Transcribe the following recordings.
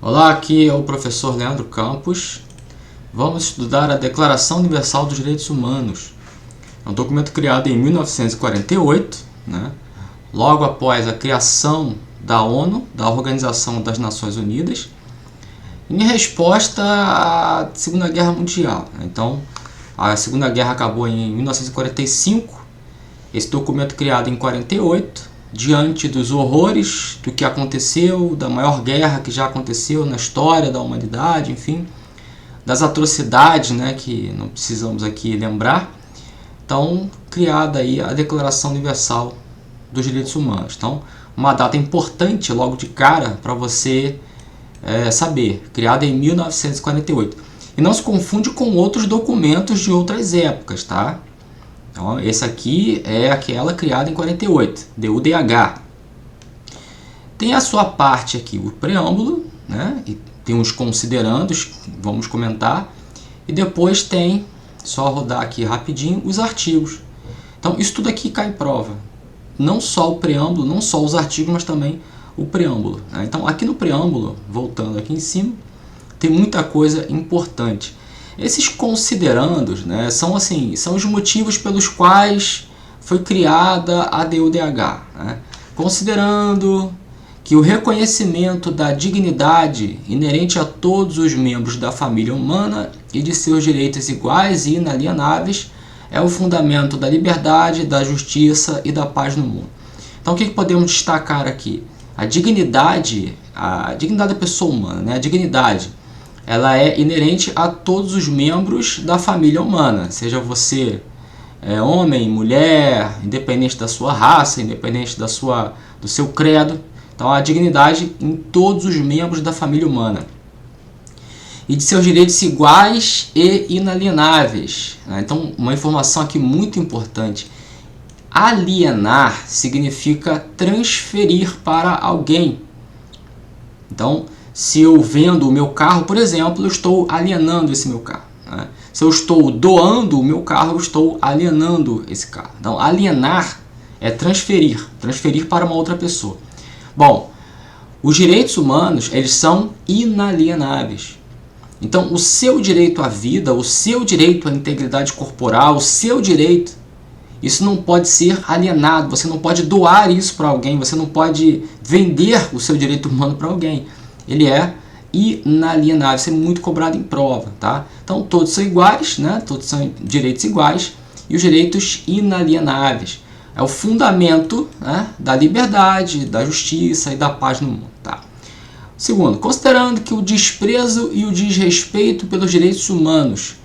Olá, aqui é o professor Leandro Campos. Vamos estudar a Declaração Universal dos Direitos Humanos. É um documento criado em 1948, logo após a criação da ONU, da Organização das Nações Unidas, em resposta à Segunda Guerra Mundial. Então, a Segunda Guerra acabou em 1945, esse documento criado em 48, diante dos horrores do que aconteceu, da maior guerra que já aconteceu na história da humanidade, enfim, das atrocidades, que não precisamos aqui lembrar. Então, criada aí a Declaração Universal dos Direitos Humanos. Então, uma data importante logo de cara para você saber, criada em 1948. E não se confunde com outros documentos de outras épocas, tá? Então, esse aqui é aquela criada em 48, DUDH. Tem a sua parte aqui, o preâmbulo, e tem uns considerandos, vamos comentar, e depois tem, só rodar aqui rapidinho, os artigos. Então, isso tudo aqui cai em prova. Não só o preâmbulo, não só os artigos, mas também o preâmbulo. Então, aqui no preâmbulo, voltando aqui em cima, tem muita coisa importante. Esses considerandos, são os motivos pelos quais foi criada a DUDH. Considerando que o reconhecimento da dignidade inerente a todos os membros da família humana e de seus direitos iguais e inalienáveis é o fundamento da liberdade, da justiça e da paz no mundo. Então, o que podemos destacar aqui? A dignidade da pessoa humana, a dignidade, ela é inerente a todos os membros da família humana, seja você homem, mulher, independente da sua raça, independente do seu credo. Então, a dignidade em todos os membros da família humana. E de seus direitos iguais e inalienáveis. Então, uma informação aqui muito importante. Alienar significa transferir para alguém. Então, se eu vendo o meu carro, por exemplo, eu estou alienando esse meu carro. Se eu estou doando o meu carro, eu estou alienando esse carro. Então, alienar é transferir para uma outra pessoa. Bom, os direitos humanos, eles são inalienáveis. Então, o seu direito à vida, o seu direito à integridade corporal, o seu direito, isso não pode ser alienado. Você não pode doar isso para alguém, você não pode vender o seu direito humano para alguém. Ele é inalienável, isso é muito cobrado em prova, tá? Então, todos são iguais, todos são direitos iguais, e os direitos inalienáveis é o fundamento da liberdade, da justiça e da paz no mundo, tá? Segundo, considerando que o desprezo e o desrespeito pelos direitos humanos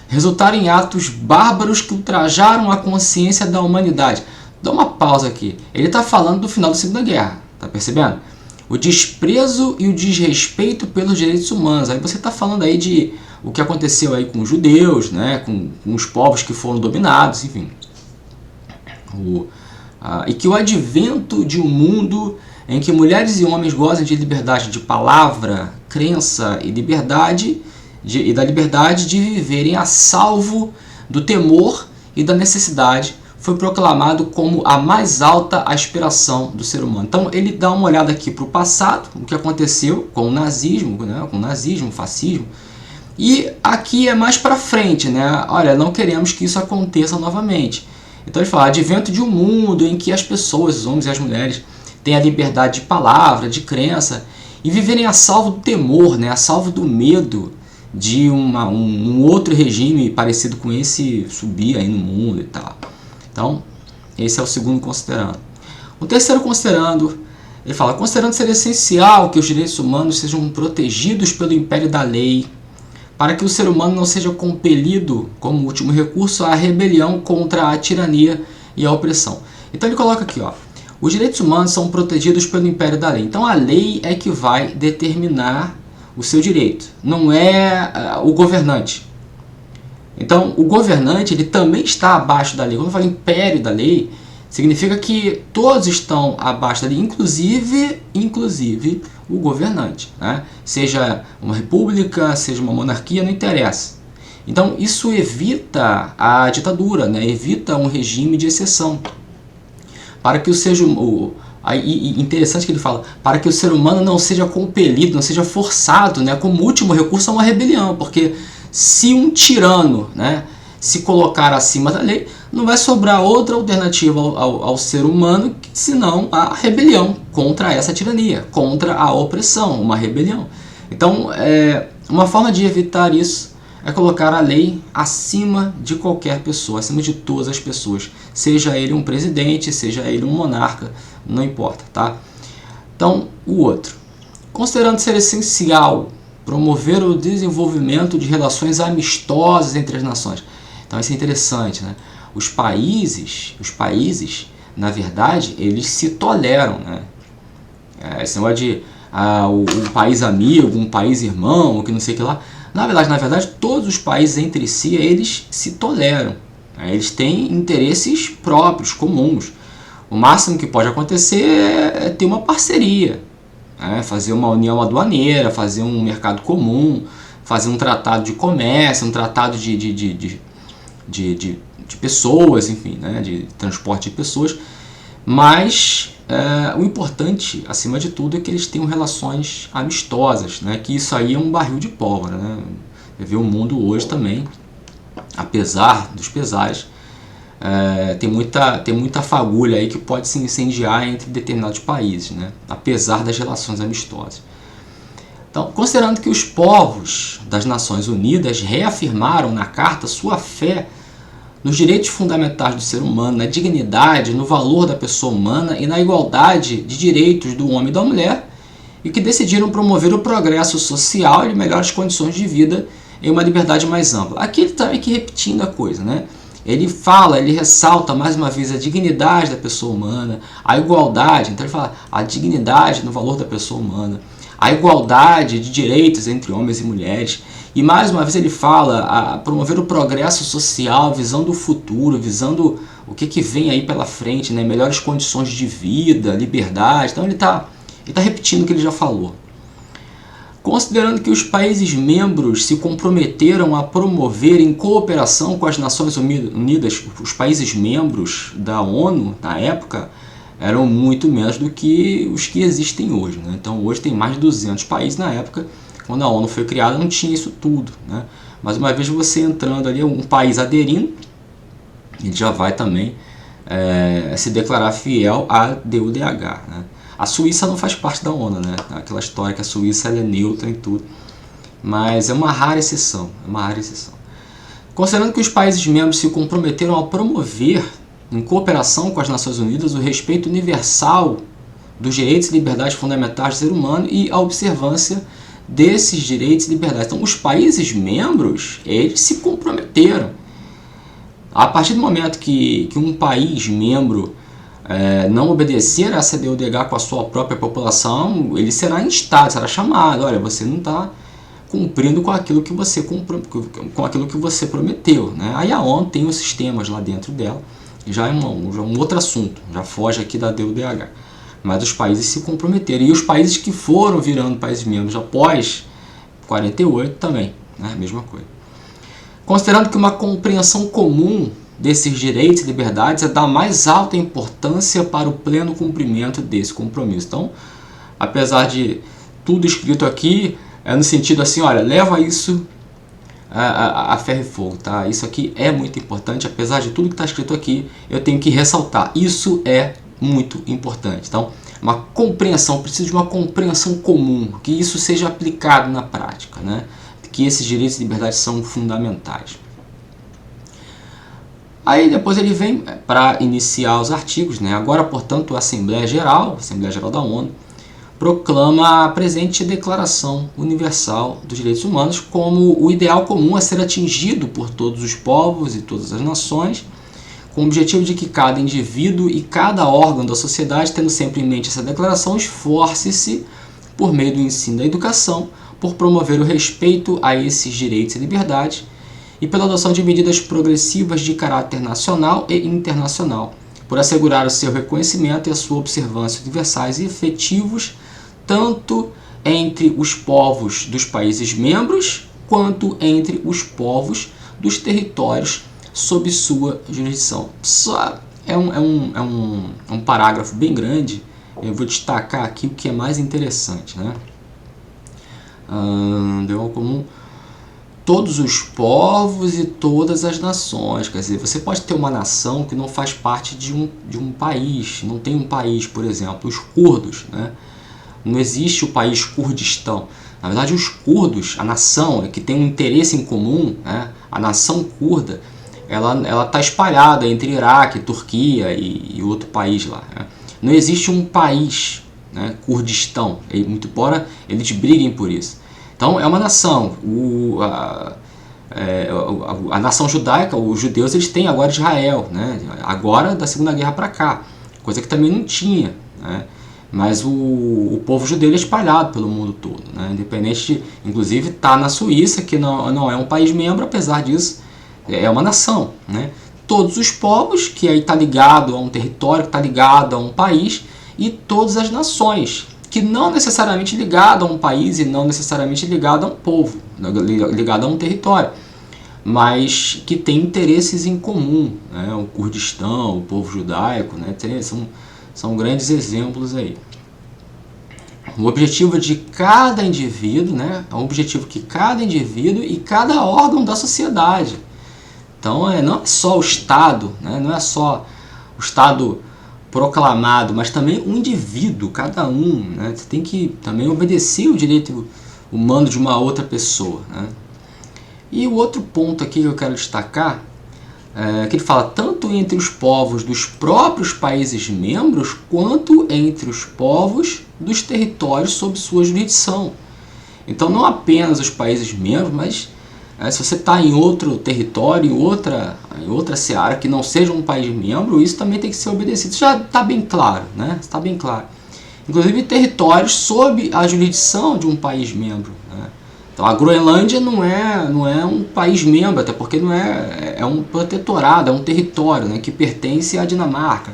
resultaram em atos bárbaros que ultrajaram a consciência da humanidade. Dá uma pausa aqui. Ele está falando do final da Segunda Guerra, tá percebendo? O desprezo e o desrespeito pelos direitos humanos. Aí você está falando aí de o que aconteceu aí com os judeus, com os povos que foram dominados, enfim. E que o advento de um mundo em que mulheres e homens gozem de liberdade de palavra, crença e da liberdade de viverem a salvo do temor e da necessidade foi proclamado como a mais alta aspiração do ser humano. Então, ele dá uma olhada aqui para o passado, o que aconteceu com o nazismo, o fascismo, e aqui é mais para frente, olha, não queremos que isso aconteça novamente. Então, ele fala, advento de um mundo em que as pessoas, os homens e as mulheres, têm a liberdade de palavra, de crença, e viverem a salvo do temor, a salvo do medo de um outro regime parecido com esse subir aí no mundo e tal. Então, esse é o segundo considerando. O terceiro considerando, ele fala, considerando ser essencial que os direitos humanos sejam protegidos pelo império da lei, para que o ser humano não seja compelido, como último recurso, à rebelião contra a tirania e a opressão. Então ele coloca aqui, os direitos humanos são protegidos pelo império da lei. Então a lei é que vai determinar o seu direito, não é o governante. Então, o governante ele também está abaixo da lei. Quando eu falo império da lei, significa que todos estão abaixo da lei, inclusive o governante. Seja uma república, seja uma monarquia, não interessa. Então, isso evita a ditadura, evita um regime de exceção. Para que Aí, interessante que ele fala, para que o ser humano não seja compelido, não seja forçado, né, como último recurso a uma rebelião, porque se um tirano, né, se colocar acima da lei, não vai sobrar outra alternativa ao ser humano senão a rebelião contra essa tirania, contra a opressão, uma rebelião. Então, uma forma de evitar isso é colocar a lei acima de qualquer pessoa, acima de todas as pessoas, seja ele um presidente, seja ele um monarca, não importa, tá? Então, o outro. Considerando ser essencial promover o desenvolvimento de relações amistosas entre as nações. Então, isso é interessante, né? Os países, na verdade, eles se toleram, né? Esse negócio de um país amigo, um país irmão, que não sei o que lá. Na verdade, todos os países entre si, eles se toleram. Eles têm interesses próprios, comuns. O máximo que pode acontecer é ter uma parceria, fazer uma união aduaneira, fazer um mercado comum, fazer um tratado de comércio, um tratado de pessoas, enfim, né, de transporte de pessoas. Mas o importante, acima de tudo, é que eles tenham relações amistosas, né, que isso aí é um barril de pólvora, né? Você vê o mundo hoje também, apesar dos pesares, tem muita fagulha aí que pode se incendiar entre determinados países, né? Apesar das relações amistosas. Então, considerando que os povos das Nações Unidas reafirmaram na Carta sua fé nos direitos fundamentais do ser humano, na dignidade, no valor da pessoa humana e na igualdade de direitos do homem e da mulher, e que decidiram promover o progresso social e melhores condições de vida em uma liberdade mais ampla. Aqui ele está meio que repetindo a coisa, né? Ele ressalta mais uma vez a dignidade da pessoa humana, a igualdade, então ele fala a dignidade no valor da pessoa humana, a igualdade de direitos entre homens e mulheres, e mais uma vez ele fala a promover o progresso social, visando o futuro, visando o que vem aí pela frente, né? Melhores condições de vida, liberdade. Então ele está repetindo o que ele já falou. Considerando que os países membros se comprometeram a promover em cooperação com as Nações Unidas, os países membros da ONU, na época, eram muito menos do que os que existem hoje, né? Então hoje tem mais de 200 países. Na época, quando a ONU foi criada, não tinha isso tudo, né? Mas uma vez você entrando ali, um país aderindo, ele já vai também se declarar fiel à DUDH, né? A Suíça não faz parte da ONU, né? Aquela história que a Suíça é neutra em tudo. Mas é uma rara exceção. Considerando que os países membros se comprometeram a promover, em cooperação com as Nações Unidas, o respeito universal dos direitos e liberdades fundamentais do ser humano e a observância desses direitos e liberdades. Então, os países membros, eles se comprometeram. A partir do momento que um país membro não obedecer a essa DUDH com a sua própria população, ele será instado, será chamado. Olha, você não está cumprindo com aquilo que você prometeu, né? Aí a ONU tem os sistemas lá dentro dela, já é um outro assunto, já foge aqui da DUDH. Mas os países se comprometeram. E os países que foram virando países membros após 48 também, né? Mesma coisa. Considerando que uma compreensão comum desses direitos e liberdades é da mais alta importância para o pleno cumprimento desse compromisso. Então, apesar de tudo escrito aqui, no sentido assim, olha, leva isso a ferro e fogo, tá? Isso aqui é muito importante, apesar de tudo que está escrito aqui, eu tenho que ressaltar, isso é muito importante. Então, uma compreensão, preciso de uma compreensão comum, que isso seja aplicado na prática, né? Que esses direitos e liberdades são fundamentais. Aí depois ele vem para iniciar os artigos, né? Agora, portanto, a Assembleia Geral da ONU, proclama a presente Declaração Universal dos Direitos Humanos como o ideal comum a ser atingido por todos os povos e todas as nações, com o objetivo de que cada indivíduo e cada órgão da sociedade, tendo sempre em mente essa declaração, esforce-se, por meio do ensino e da educação, por promover o respeito a esses direitos e liberdades, e pela adoção de medidas progressivas de caráter nacional e internacional, por assegurar o seu reconhecimento e a sua observância universais e efetivos, tanto entre os povos dos países membros, quanto entre os povos dos territórios sob sua jurisdição. Só é um parágrafo bem grande, eu vou destacar aqui o que é mais interessante, né? Deu comum todos os povos e todas as nações. Quer dizer, você pode ter uma nação que não faz parte de um país, não tem um país, por exemplo, os curdos, né? Não existe o país Kurdistão. Na verdade, os curdos, a nação que tem um interesse em comum, né? A nação curda, ela está espalhada entre Iraque, Turquia e outro país lá, né? Não existe um país, né, Kurdistão, muito embora eles briguem por isso. Então é uma nação. A nação judaica, os judeus, eles têm agora Israel, né? Agora da Segunda Guerra para cá, coisa que também não tinha, né? Mas o povo judeu é espalhado pelo mundo todo, né? Independente de, inclusive está na Suíça, que não é um país membro, apesar disso é uma nação, né? Todos os povos, que aí está ligado a um território, que está ligado a um país, e todas as nações, que não necessariamente ligado a um país e não necessariamente ligado a um povo, ligado a um território, mas que tem interesses em comum, né? O Kurdistão, o povo judaico, né? São grandes exemplos aí. O objetivo de cada indivíduo, né? É um objetivo que cada indivíduo e cada órgão da sociedade. Então não é só o Estado, né? Não é só o Estado proclamado, mas também o indivíduo, cada um, né? Você tem que também obedecer o direito humano de uma outra pessoa, né? E o outro ponto aqui que eu quero destacar que ele fala tanto entre os povos dos próprios países membros, quanto entre os povos dos territórios sob sua jurisdição. Então não apenas os países membros, mas se você está em outro território, em outra seara que não seja um país membro, isso também tem que ser obedecido. Isso já está bem claro, né? Está bem claro. Inclusive territórios sob a jurisdição de um país membro, né? Então a Groenlândia não é um país membro, até porque não é um protetorado, é um território, né, que pertence à Dinamarca.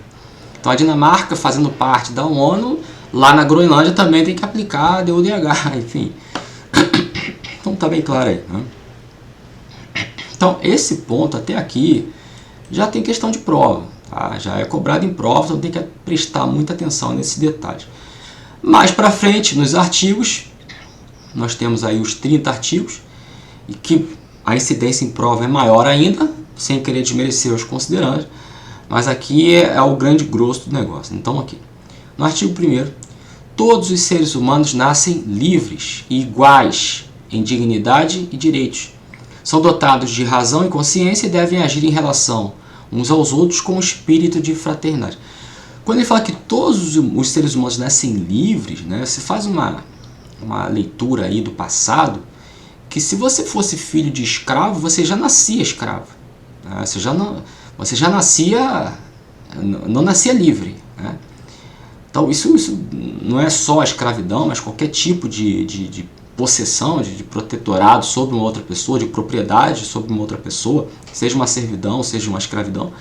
Então a Dinamarca, fazendo parte da ONU, lá na Groenlândia também tem que aplicar a DODH, enfim. Então está bem claro aí, né? Então esse ponto até aqui já tem questão de prova, tá? Já é cobrado em prova, então tem que prestar muita atenção nesses detalhes. Mais para frente, nos artigos, nós temos aí os 30 artigos, e que a incidência em prova é maior ainda, sem querer desmerecer os considerandos, mas aqui é o grande grosso do negócio. Então aqui, no artigo 1º, todos os seres humanos nascem livres e iguais em dignidade e direitos. São dotados de razão e consciência e devem agir em relação uns aos outros com espírito de fraternidade. Quando ele fala que todos os seres humanos nascem livres, né, você faz uma leitura aí do passado, que se você fosse filho de escravo, você já nascia escravo, né? Você já nascia, não nascia livre, né? Então isso não é só a escravidão, mas qualquer tipo de possessão, de protetorado sobre uma outra pessoa, de propriedade sobre uma outra pessoa, seja uma servidão, seja uma escravidão,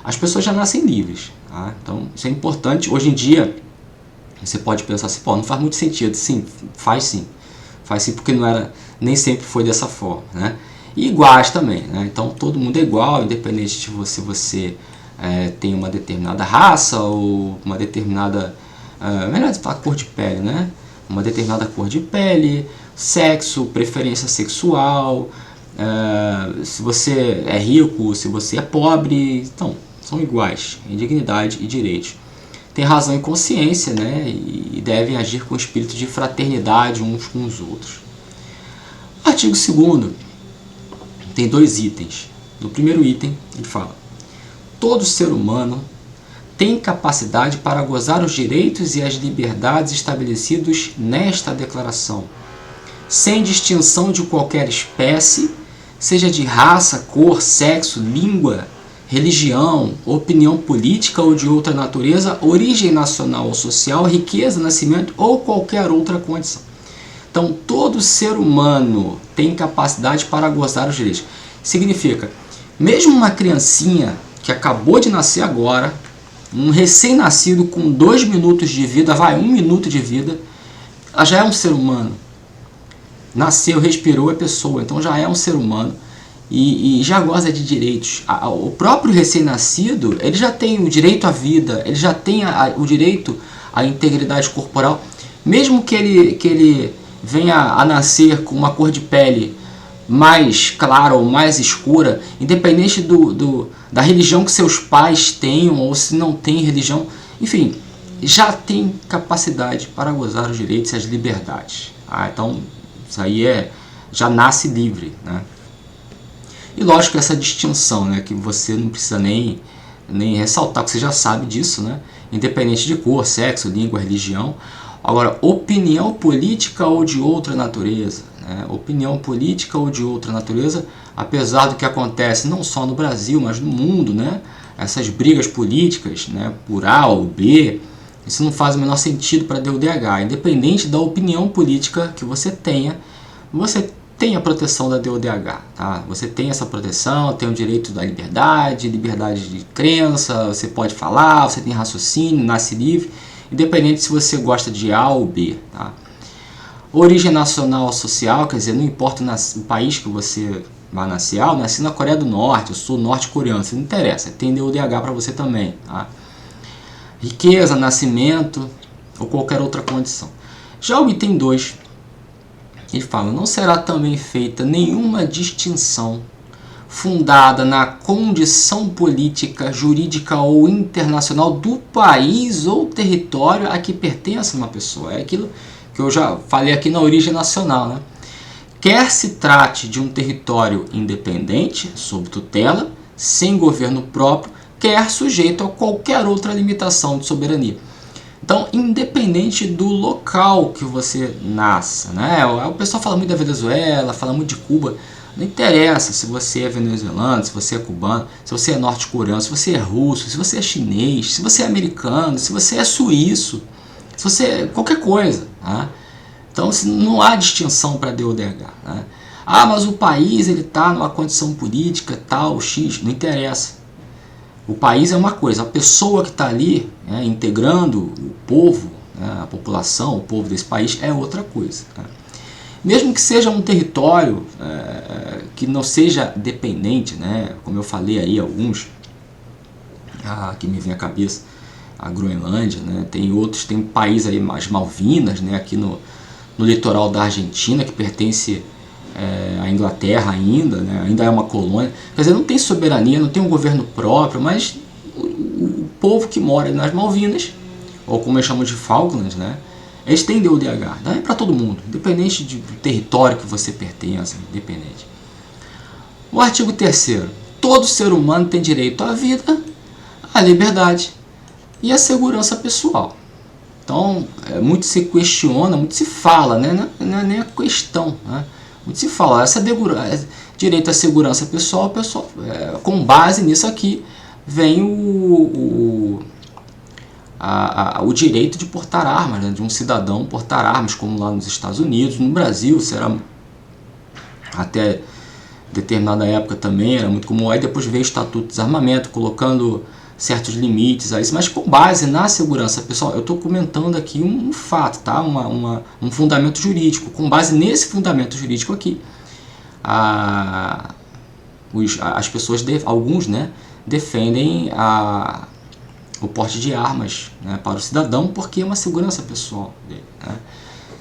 as pessoas já nascem livres, tá? Então isso é importante. Hoje em dia você pode pensar assim, pô, não faz muito sentido. Sim, faz sim, porque nem sempre foi dessa forma, né? E iguais também, né? Então todo mundo é igual, independente de se você tem uma determinada raça ou uma determinada, melhor falar cor de pele, né? Uma determinada cor de pele, sexo, preferência sexual, se você é rico, se você é pobre, então são iguais em dignidade e direitos. Tem razão e consciência, né? E devem agir com espírito de fraternidade uns com os outros. Artigo 2º tem 2 itens. No primeiro item ele fala: todo ser humano tem capacidade para gozar os direitos e as liberdades estabelecidos nesta declaração, sem distinção de qualquer espécie, seja de raça, cor, sexo, língua, religião, opinião política ou de outra natureza, origem nacional ou social, riqueza, nascimento ou qualquer outra condição. Então, todo ser humano tem capacidade para gozar os direitos. Significa, mesmo uma criancinha que acabou de nascer agora, um recém-nascido com 2 minutos de vida, 1 minuto de vida, ela já é um ser humano. Nasceu, respirou, é pessoa, então já é um ser humano. E já goza de direitos. O próprio recém-nascido, ele já tem o direito à vida, ele já tem o direito a integridade corporal, mesmo que ele venha a nascer com uma cor de pele mais clara ou mais escura, independente da religião que seus pais tenham ou se não tem religião, enfim, já tem capacidade para gozar os direitos e as liberdades. Então, isso aí já nasce livre, né? E lógico essa distinção, né, que você não precisa nem ressaltar, que você já sabe disso, né? Independente de cor, sexo, língua, religião. Agora, opinião política ou de outra natureza, né? Opinião política ou de outra natureza, apesar do que acontece não só no Brasil, mas no mundo, né? Essas brigas políticas, né, por A ou B, isso não faz o menor sentido para a DODH. Independente da opinião política que você tem a proteção da DODH, tá? Você tem essa proteção, tem o direito da liberdade de crença, você pode falar, você tem raciocínio, nasce livre, independente se você gosta de A ou B, tá? Origem nacional ou social, quer dizer, não importa o país que você vai nascer, eu nasci na Coreia do Norte, eu sou norte-coreano, isso não interessa, tem DODH para você também, tá? Riqueza, nascimento ou qualquer outra condição. Já o item 2, ele fala, não será também feita nenhuma distinção fundada na condição política, jurídica ou internacional do país ou território a que pertence uma pessoa. É aquilo que eu já falei aqui na origem nacional, né? Quer se trate de um território independente, sob tutela, sem governo próprio, quer sujeito a qualquer outra limitação de soberania. Então, independente do local que você nasça, né? O pessoal fala muito da Venezuela, fala muito de Cuba, não interessa se você é venezuelano, se você é cubano, se você é norte-coreano, se você é russo, se você é chinês, se você é americano, se você é suíço, se você é qualquer coisa, tá? Então, não há distinção para a DODH, né? Mas o país está numa condição política tal, X, não interessa. O país é uma coisa, a pessoa que está ali, né, integrando o povo, né, a população, o povo desse país, é outra coisa, né? Mesmo que seja um território que não seja dependente, né, como eu falei aí, alguns que me vem à cabeça, a Groenlândia, né, tem outros, tem um país aí, as Malvinas, né, aqui no litoral da Argentina, que pertence a Inglaterra ainda, né? Ainda é uma colônia, quer dizer, não tem soberania, não tem um governo próprio, mas o povo que mora nas Malvinas, ou como eles chamam de Falklands, né? Eles têm DODH, né? É para todo mundo, independente do território que você pertence, independente. O artigo 3º, todo ser humano tem direito à vida, à liberdade e à segurança pessoal. Então, muito se questiona, muito se fala, né? Não é nem a questão, né? Muito se fala, direito à segurança pessoal, com base nisso aqui, vem o direito de portar armas, né? De um cidadão portar armas, como lá nos Estados Unidos. No Brasil, será até determinada época também, era muito comum. Aí depois veio o Estatuto de Desarmamento, colocando certos limites a isso, mas com base na segurança pessoal. Eu estou comentando aqui um fato, tá? Um fundamento jurídico. Com base nesse fundamento jurídico aqui, as pessoas, alguns, né, defendem o porte de armas, né, para o cidadão, porque é uma segurança pessoal dele, né?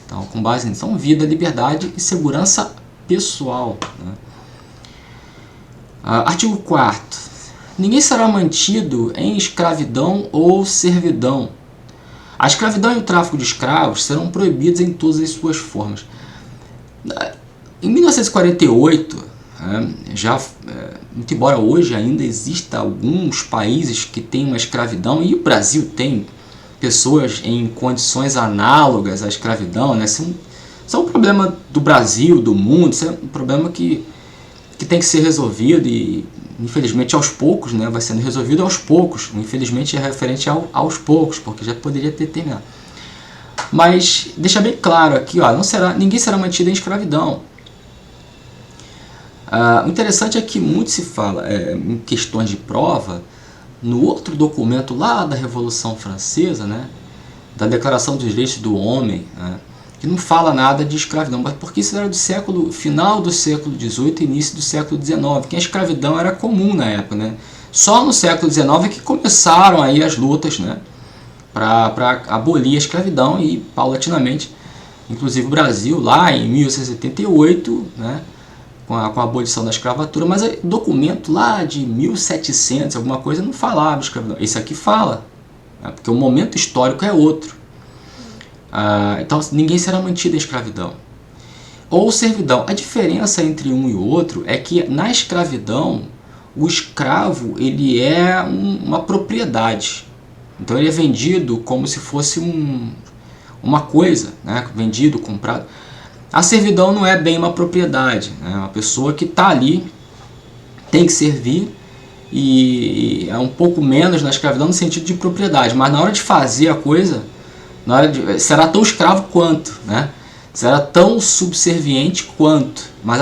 Então, com base nisso, são vida, liberdade e segurança pessoal, né? Artigo 4º. Ninguém será mantido em escravidão ou servidão. A escravidão e o tráfico de escravos serão proibidos em todas as suas formas. Em 1948, muito embora hoje ainda exista alguns países que têm uma escravidão, e o Brasil tem pessoas em condições análogas à escravidão, né? Isso é um problema do Brasil, do mundo, isso é um problema que tem que ser resolvido e, infelizmente, aos poucos, né, vai sendo resolvido aos poucos. Infelizmente é referente aos poucos, porque já poderia ter terminado. Mas deixa bem claro aqui, ninguém será mantido em escravidão. O interessante é que muito se fala em questões de prova no outro documento lá da Revolução Francesa, né, da Declaração dos Direitos do Homem, né, que não fala nada de escravidão, mas porque isso era do final do século XVIII e início do século XIX, que a escravidão era comum na época, né? Só no século XIX é que começaram aí as lutas, né, para abolir a escravidão e, paulatinamente, inclusive o Brasil, lá em 1878, né, com a abolição da escravatura, mas o documento lá de 1700, alguma coisa, não falava de escravidão. Esse aqui fala, né, porque o momento histórico é outro. Então ninguém será mantido em escravidão. Ou servidão. A diferença entre um e o outro é que na escravidão, o escravo ele é uma propriedade. Então ele é vendido como se fosse uma coisa, né? Vendido, comprado. A servidão não é bem uma propriedade, né? Uma pessoa que está ali, tem que servir, e é um pouco menos na escravidão no sentido de propriedade, mas na hora de fazer a coisa, será tão escravo quanto, né? Será tão subserviente quanto. Mas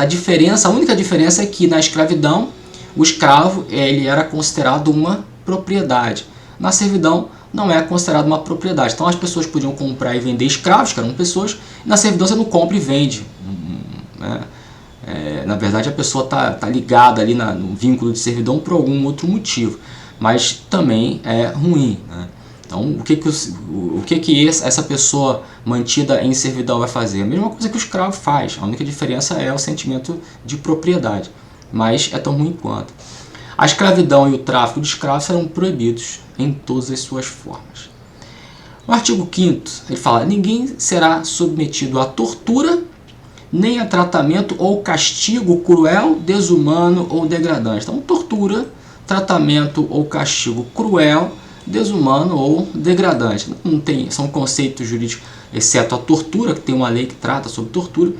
a única diferença é que na escravidão o escravo ele era considerado uma propriedade. Na servidão não é considerado uma propriedade. Então as pessoas podiam comprar e vender escravos, que eram pessoas, e na servidão você não compra e vende, né? Na verdade a pessoa está ligada ali no vínculo de servidão por algum outro motivo, mas também é ruim, né? Então o que essa pessoa mantida em servidão vai fazer? A mesma coisa que o escravo faz, a única diferença é o sentimento de propriedade, mas é tão ruim quanto. A escravidão e o tráfico de escravos serão proibidos em todas as suas formas. No artigo 5º, ele fala: ninguém será submetido a tortura, nem a tratamento ou castigo cruel, desumano ou degradante. Então, tortura, tratamento ou castigo cruel, desumano ou degradante. Não tem, são conceitos jurídicos, exceto a tortura, que tem uma lei que trata sobre tortura,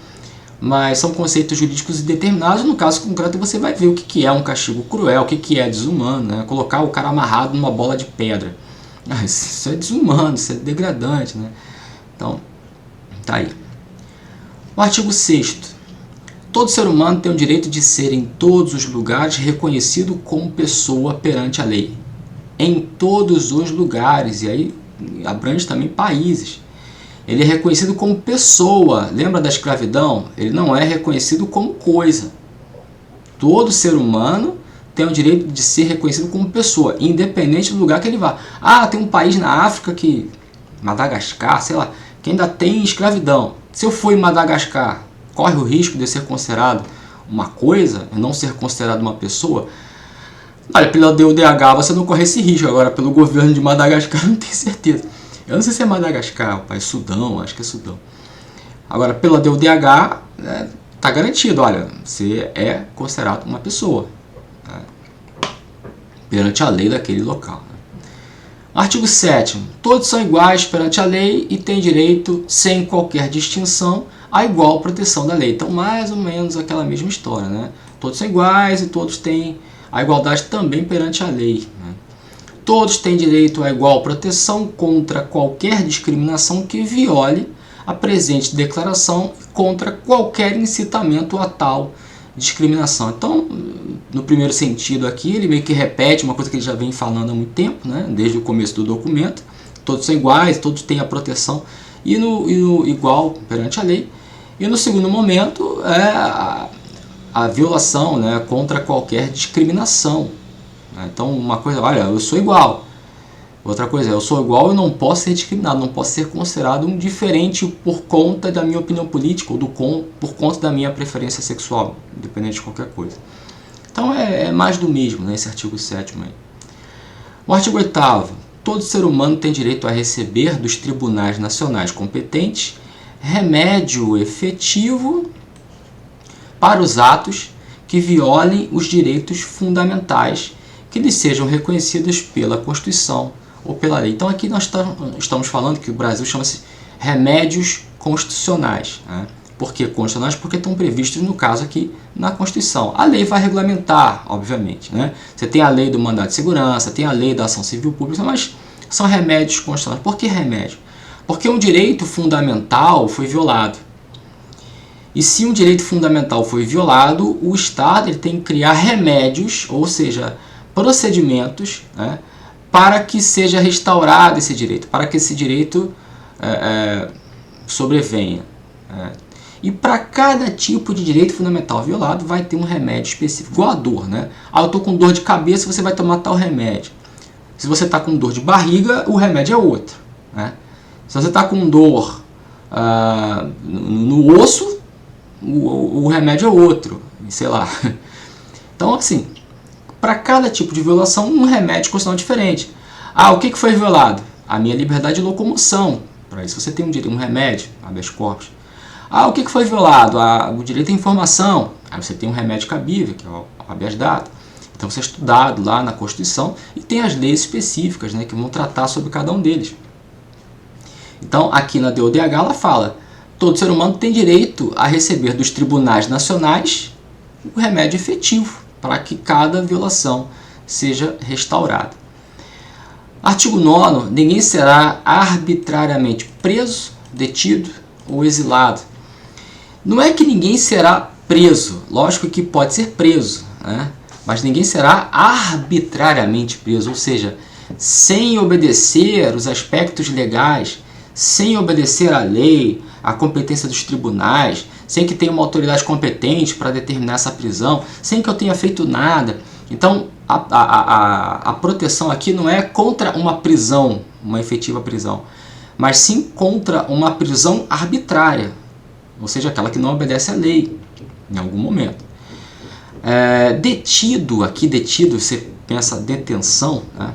mas são conceitos jurídicos indeterminados. No caso concreto você vai ver o que é um castigo cruel, o que é desumano, né? Colocar o cara amarrado numa bola de pedra. Isso é desumano, isso é degradante, né? Então, tá aí. O artigo 6º. Todo ser humano tem o direito de ser em todos os lugares reconhecido como pessoa perante a lei. Em todos os lugares, e aí abrange também países. Ele é reconhecido como pessoa. Lembra da escravidão? Ele não é reconhecido como coisa. Todo ser humano tem o direito de ser reconhecido como pessoa, independente do lugar que ele vá. Tem um país na África, Madagascar, sei lá, que ainda tem escravidão. Se eu for em Madagascar, corre o risco de ser considerado uma coisa e não ser considerado uma pessoa? Olha, pela DUDH você não corre esse risco. Agora, pelo governo de Madagascar, não tenho certeza. Eu não sei se é Madagascar, pai, Sudão, acho que é Sudão. Agora, pela DUDH, tá garantido, olha, você é considerado uma pessoa, né, perante a lei daquele local. Artigo 7º. Todos são iguais perante a lei e têm direito, sem qualquer distinção, à igual proteção da lei. Então, mais ou menos aquela mesma história, né? Todos são iguais e todos têm a igualdade também perante a lei, né? Todos têm direito à igual proteção contra qualquer discriminação que viole a presente declaração e contra qualquer incitamento a tal discriminação. Então, no primeiro sentido aqui, ele meio que repete uma coisa que ele já vem falando há muito tempo, né? Desde o começo do documento. Todos são iguais, todos têm a proteção e no igual perante a lei. E no segundo momento é a violação, né, contra qualquer discriminação. Então, uma coisa, olha, eu sou igual. Outra coisa, eu sou igual e não posso ser discriminado, não posso ser considerado um diferente por conta da minha opinião política ou por conta da minha preferência sexual, independente de qualquer coisa. Então é mais do mesmo, né, esse artigo 7º aí. O artigo 8º. Todo ser humano tem direito a receber dos tribunais nacionais competentes remédio efetivo para os atos que violem os direitos fundamentais que lhes sejam reconhecidos pela Constituição ou pela lei. Então aqui nós estamos falando que o Brasil chama-se remédios constitucionais, né? Por que constitucionais? Porque estão previstos, no caso aqui, na Constituição. A lei vai regulamentar, obviamente, né? Você tem a lei do mandato de segurança, tem a lei da ação civil pública, mas são remédios constitucionais. Por que remédio? Porque um direito fundamental foi violado. E se um direito fundamental foi violado, o Estado ele tem que criar remédios, ou seja, procedimentos, né, para que seja restaurado esse direito, para que esse direito sobrevenha. E para cada tipo de direito fundamental violado vai ter um remédio específico, igual a dor, né? Eu estou com dor de cabeça, você vai tomar tal remédio. Se você está com dor de barriga, o remédio é outro, né? Se você está com dor no osso, o remédio é outro, sei lá. Então, assim, para cada tipo de violação, um remédio custa diferente. O que foi violado? A minha liberdade de locomoção. Para isso você tem um remédio, habeas corpus. O que foi violado? O direito à informação. Aí você tem um remédio cabível, que é o habeas data. Então você é estudado lá na Constituição e tem as leis específicas, né, que vão tratar sobre cada um deles. Então, aqui na DODH ela fala: todo ser humano tem direito a receber dos tribunais nacionais o remédio efetivo para que cada violação seja restaurada. Artigo 9º, ninguém será arbitrariamente preso, detido ou exilado. Não é que ninguém será preso, lógico que pode ser preso, né? Mas ninguém será arbitrariamente preso, ou seja, sem obedecer os aspectos legais, sem obedecer à lei, à competência dos tribunais, sem que tenha uma autoridade competente para determinar essa prisão, sem que eu tenha feito nada. Então, a proteção aqui não é contra uma prisão, uma efetiva prisão, mas sim contra uma prisão arbitrária, ou seja, aquela que não obedece à lei em algum momento. Detido, aqui detido, você pensa detenção, né?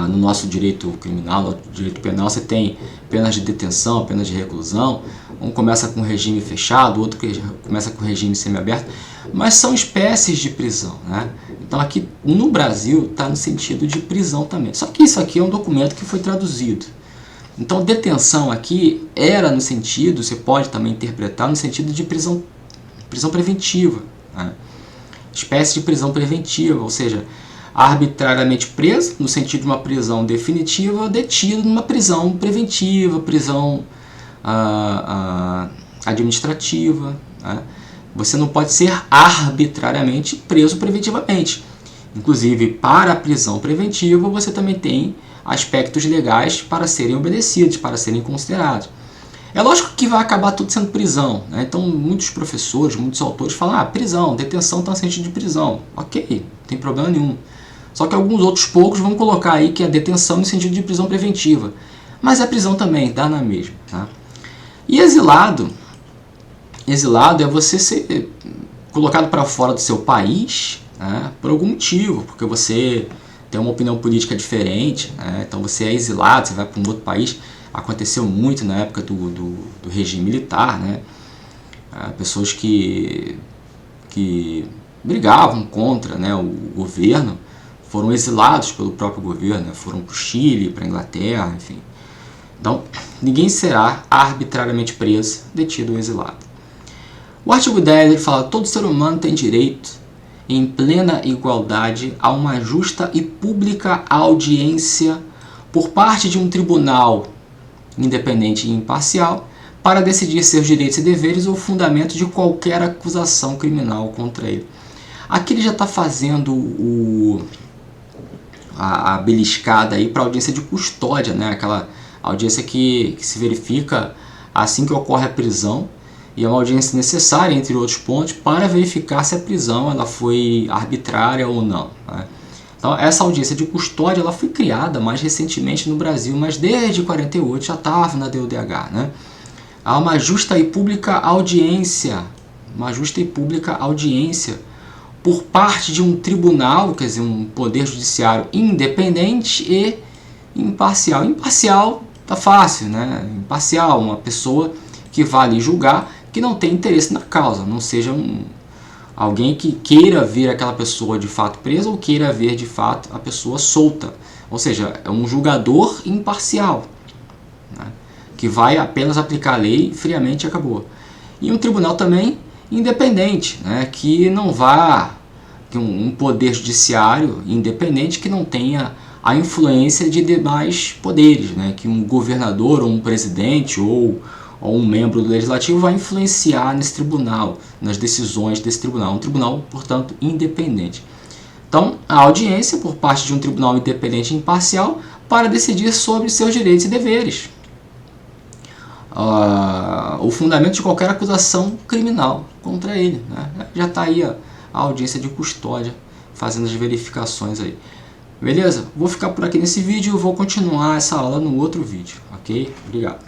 No nosso direito criminal, no direito penal, você tem penas de detenção, penas de reclusão. Um começa com regime fechado, outro começa com regime semiaberto, mas são espécies de prisão, né? Então aqui no Brasil está no sentido de prisão também. Só que isso aqui é um documento que foi traduzido. Então detenção aqui era no sentido, você pode também interpretar no sentido de prisão preventiva, né? Espécie de prisão preventiva, ou seja, arbitrariamente preso, no sentido de uma prisão definitiva, detido numa prisão preventiva, prisão administrativa, né? Você não pode ser arbitrariamente preso preventivamente. Inclusive, para a prisão preventiva, você também tem aspectos legais para serem obedecidos, para serem considerados. É lógico que vai acabar tudo sendo prisão, né? Então, muitos professores, muitos autores falam: prisão, detenção está no sentido de prisão. Ok, não tem problema nenhum. Só que alguns outros poucos vão colocar aí que é detenção no sentido de prisão preventiva. Mas é prisão também, dá na mesma, tá? E exilado é você ser colocado para fora do seu país, né, por algum motivo, porque você tem uma opinião política diferente, né? Então você é exilado, você vai para um outro país. Aconteceu muito na época do regime militar, né? Pessoas que brigavam contra, né, o governo foram exilados pelo próprio governo, né? Foram para o Chile, para a Inglaterra, enfim. Então, ninguém será arbitrariamente preso, detido ou exilado. O artigo 10 ele fala: todo ser humano tem direito, em plena igualdade, a uma justa e pública audiência por parte de um tribunal independente e imparcial para decidir seus direitos e deveres ou o fundamento de qualquer acusação criminal contra ele. Aqui ele já está fazendo a beliscada aí para a audiência de custódia, né? Aquela audiência que se verifica assim que ocorre a prisão, e é uma audiência necessária, entre outros pontos, para verificar se a prisão ela foi arbitrária ou não, né? Então, essa audiência de custódia ela foi criada mais recentemente no Brasil, mas desde 48 já estava na DODH, né? Há uma justa e pública audiência, por parte de um tribunal, quer dizer, um poder judiciário independente e imparcial. Imparcial tá fácil, né? Imparcial, uma pessoa que vai ali julgar, que não tem interesse na causa, não seja alguém que queira ver aquela pessoa de fato presa ou queira ver de fato a pessoa solta. Ou seja, é um julgador imparcial, né, que vai apenas aplicar a lei friamente e acabou. E um tribunal também independente, né, que não vá, que um poder judiciário independente que não tenha a influência de demais poderes, né, que um governador ou um presidente ou um membro do legislativo vai influenciar nesse tribunal, nas decisões desse tribunal. Um tribunal, portanto, independente. Então, a audiência por parte de um tribunal independente e imparcial para decidir sobre seus direitos e deveres. O fundamento de qualquer acusação criminal contra ele, né? Já está aí a audiência de custódia fazendo as verificações aí. Beleza? Vou ficar por aqui nesse vídeo e vou continuar essa aula no outro vídeo, ok? Obrigado.